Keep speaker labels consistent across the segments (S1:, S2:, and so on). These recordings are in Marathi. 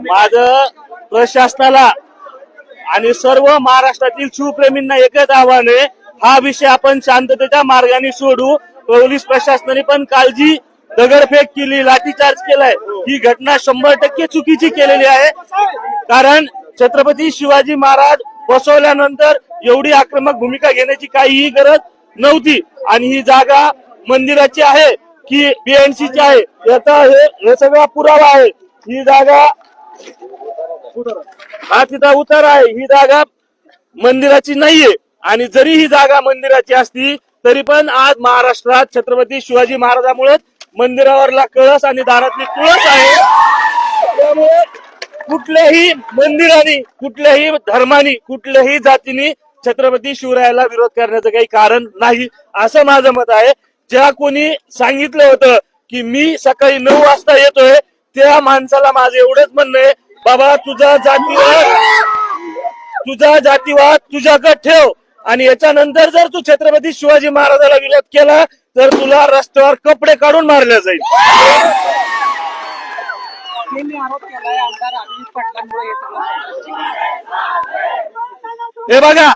S1: माझं प्रशासनाला आणि सर्व महाराष्ट्रातील शिवप्रेमींना एकच आव्हान आहे, हा विषय आपण शांततेच्या मार्गाने सोडू. पोलीस प्रशासनाने पण काळजी दगडफेक केली, लाठीचार्ज केलाय, ही घटना 100% चुकीची केलेली आहे. कारण छत्रपती शिवाजी महाराज बसवल्यानंतर एवढी आक्रमक भूमिका घेण्याची काहीही गरज नव्हती. आणि ही जागा मंदिराची आहे की बीएनसीची आहे याचा हे सगळा पुरावा आहे. ही जागा हा तिचा उतार आहे, ही जागा मंदिराची नाहीये. आणि जरी ही जागा मंदिराची असती तरी पण आज महाराष्ट्रात छत्रपती शिवाजी महाराजांमुळे मंदिरावरला कळस आणि दारातली तुळस आहे. त्यामुळे कुठल्याही मंदिराने, कुठल्याही धर्माने, कुठल्याही जातीने छत्रपती शिवरायाला विरोध करण्याचं काही कारण नाही असं माझं मत आहे. ज्या कोणी सांगितलं होतं की मी सकाळी 9 वाजता येतोय त्या माणसाला माझं एवढंच म्हणणं आहे, बाबा तुझा जातीवाद तुझ्याकडे ठेव आणि याच्यानंतर जर तू छत्रपती शिवाजी महाराजाला विरोध केला तर तुला रस्त्यावर कपडे काढून मारले जाईल. हे बघा,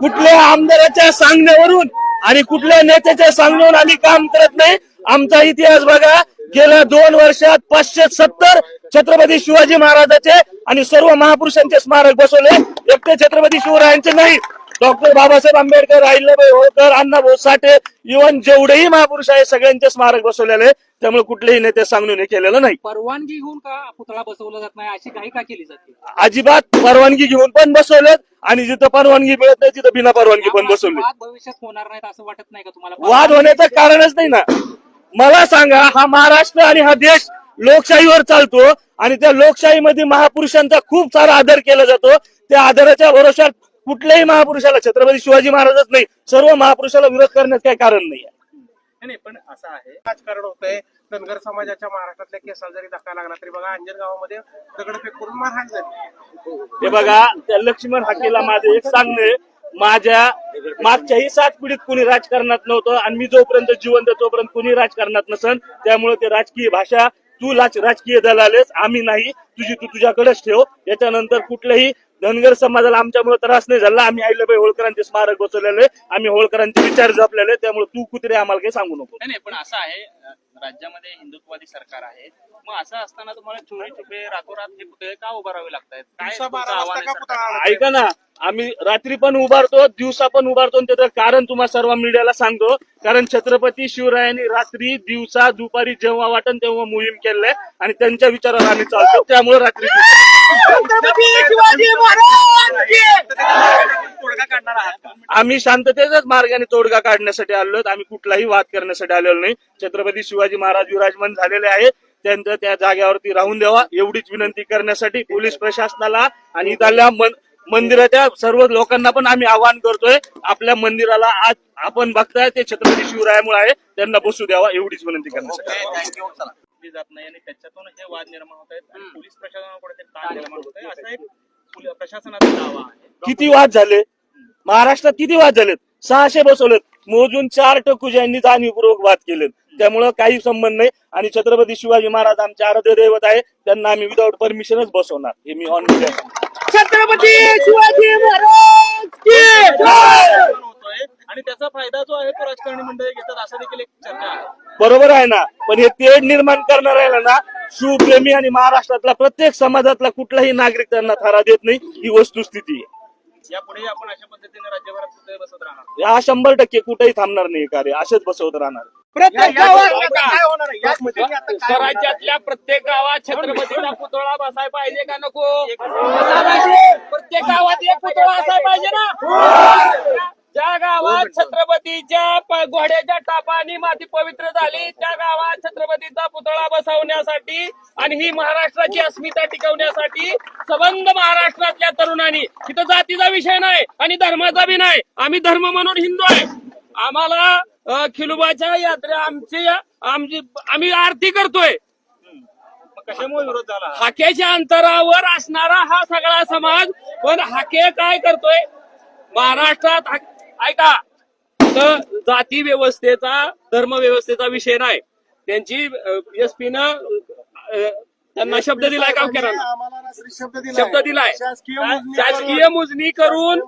S1: कुठल्या आमदाराच्या सांगण्यावरून आणि कुठल्या नेत्याच्या सांगण्यावरून आम्ही काम करत नाही. आमचा इतिहास बघा, गेल्या 2 वर्षात 570 छत्रपती शिवाजी महाराजांचे आणि सर्व महापुरुषांचे स्मारक बसवले, एकटे छत्रपती शिवरायांचे नाही. डॉक्टर बाबासाहेब आंबेडकर, अहिल्याबाई होळकर, अण्णाभाऊ साठे, इव्हन जेवढेही महापुरुष आहे सगळ्यांचे स्मारक बसवलेले. त्यामुळे कुठलेही नेते सांगून हे केलेलं नाही.
S2: परवानगी घेऊन का पुतळा बसवला जात नाही अशी काही का केली जाते?
S1: अजिबात परवानगी घेऊन पण बसवलेत आणि जिथं परवानगी मिळत नाही तिथं बिना परवानगी पण बसवले.
S2: वाद भविष्यात होणार नाहीत असं वाटत नाही का तुम्हाला?
S1: वाद होण्याचं कारणच नाही ना. मला सांगा, हा महाराष्ट्र आणि हा देश लोकशाहीवर चालतो आणि त्या लोकशाहीमध्ये महापुरुषांचा खूप सारा आदर केला जातो. त्या आदराच्या भरोशात कुठल्याही महापुरुषाला, छत्रपती शिवाजी महाराजच नाही सर्व महापुरुषाला विरोध करण्याचं काही कारण नाही.
S3: नाही, पण असं आहे, राजकारण होतंय. धनगर समाजाच्या महाराष्ट्रातल्या केसाला जरी धक्का लागला तरी बघा अंजनगावामध्ये दगडफेक करून मारहाण झाली.
S1: हे बघा, त्या लक्ष्मण हाकेला माझं एक सांगणे, माझ्या मागच्याही 7 पिढीत कुणी राजकारणात नव्हतं आणि मी जोपर्यंत जिवंत तोपर्यंत कुणी राजकारणात नसन. त्यामुळे ते राजकीय भाषा तू राजकीय दलालेस, आम्ही नाही. तुझी तू तुझ्याकडेच ठेव. याच्यानंतर कुठल्याही धनगर समाजाला आमच्यामुळे त्रास नाही झाला. आम्ही अहिल्याबाई होळकरांचे स्मारक बसवलेले, आम्ही होळकरांचे विचार जपलेले. त्यामुळे तू कुत्रे आम्हाला काही सांगू नको.
S4: नाही, पण असं आहे, राज्यामध्ये हिंदुत्ववादी सरकार आहे. मग असं असताना तुम्हाला चोरी छुपे रातोरात हे पुतळे का उभारावे लागतायत? काय
S1: ऐका ना, आम्ही रात्री पण उभारतो, दिवसा पण उभारतो. त्याचं कारण तुम्हाला सर्व मीडियाला सांगतो. कारण छत्रपती शिवरायांनी रात्री, दिवसा, दुपारी जेव्हा वाटन तेव्हा मोहीम केलंय आणि त्यांच्या विचारावर आम्ही चालतो. त्यामुळे रात्री आम्ही शांततेच्याच मार्गाने तोडगा काढण्यासाठी आलो. आम्ही कुठलाही वाद करण्यासाठी आलेलो नाही. छत्रपती शिवाजी महाराज विराजमान झालेले आहेत, त्यांचं त्या जागेवरती राहून द्यावा एवढीच विनंती करण्यासाठी पोलीस प्रशासनाला आणि इथल्या मंदिराच्या सर्व लोकांना पण आम्ही आवाहन करतोय. आपल्या मंदिराला आज आपण बघताय ते छत्रपती शिवरायामुळे आहे, त्यांना बसू द्यावा एवढीच विनंती करण्यासाठी.
S4: जात नाही आणि त्याच्यातून हे वाद निर्माण होत आहेत आणि पोलीस प्रशासनाकडे ते ताण निर्माण होत आहे, असा एक प्रशासनाचा दावा आहे.
S1: किती वाद झाले महाराष्ट्रात? किती वाद झालेत? 600 बसवलेत. मोजून 4 टकुज्यांनी जाणीवपूर्वक वाद केलेत. त्यामुळं काही संबंध नाही. आणि छत्रपती शिवाजी महाराज आमचे आराध्य दैवत आहे, त्यांना आम्ही विदाऊट परमिशनच बसवणार. हे मी ऑन
S2: छत्रपती शिवाजी महाराज
S4: होतोय आणि त्याचा फायदा जो आहे तो राजकारणी मंडळी घेतात असं देखील एक चर्चा आहे.
S1: बरोबर आहे ना, पण हे तेढ निर्माण करणार आहे ना शिवप्रेमी आणि महाराष्ट्रातला प्रत्येक समाजातला कुठलाही नागरिक त्यांना थारा देत नाही. ही वस्तुस्थिती आहे.
S4: यापुढे आपण अशा पद्धतीने राज्यभरात पुतळे बसवत राहणार.
S1: हा 100% कुठेही थांबणार नाही कार्य, असेच बसवत राहणार.
S2: स्वराज्यातल्या प्रत्येक गावात छत्रपतीचा पुतळा बसायला पाहिजे का नको? प्रत्येक गावात एक पुतळा असायला पाहिजे ना. ज्या गावात छत्रपतीच्या घोड्याच्या टापाने माती पवित्र झाली त्या गावात छत्रपतीचा पुतळा बसवण्यासाठी आणि ही महाराष्ट्राची अस्मिता टिकवण्यासाठी संबंध महाराष्ट्रातल्या तरुणांनी, तिथं जातीचा विषय नाही आणि धर्माचा बी नाही, आम्ही धर्म म्हणून हिंदू आहे. आम्हाला खिलोबाच्या यात्रा आम्ही आरती करतोय.
S4: कशामुळे विरोध झाला?
S2: हाकेच्या अंतरावर असणारा हा सगळा समाज, पण हाके काय करतोय महाराष्ट्रात? ऐका, तर जाती व्यवस्थेचा, धर्म व्यवस्थेचा विषय नाही. त्यांची एसपीनं त्यांना शब्द दिलाय गावकऱ्यांना शब्द दिलाय शासकीय मोजणी करून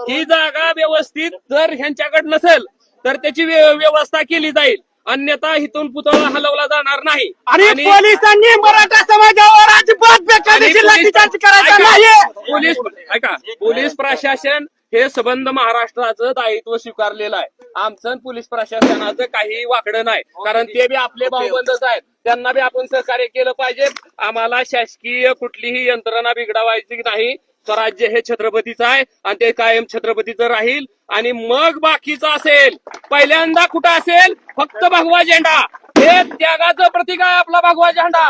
S2: ही जागा व्यवस्थित जर ह्यांच्याकडे नसेल तर त्याची व्यवस्था केली जाईल, अन्यथा इथून पुतळा हलवला जाणार नाही.
S1: आणि पोलिसांनी मराठा समाजावर अजिबात बेकायदेशीर लाठीचार्ज करायचा नाही.
S2: पोलीस प्रशासन हे सबंध महाराष्ट्राचं दायित्व स्वीकारलेलं आहे. आमचं आणि पोलीस प्रशासनाचं काही वाकडं नाही, कारण ते बी आपले भाऊबंधच आहेत. त्यांना बी आपण सहकार्य केलं पाहिजे. आम्हाला शासकीय कुठलीही यंत्रणा बिघडवायची नाही. स्वराज्य हे छत्रपतीचं आहे आणि ते कायम छत्रपतीचं राहील. आणि मग बाकीचं असेल, पहिल्यांदा कुठं असेल फक्त भगवा झेंडा, हे त्यागाचं प्रतीक आहे आपला भगवा झेंडा.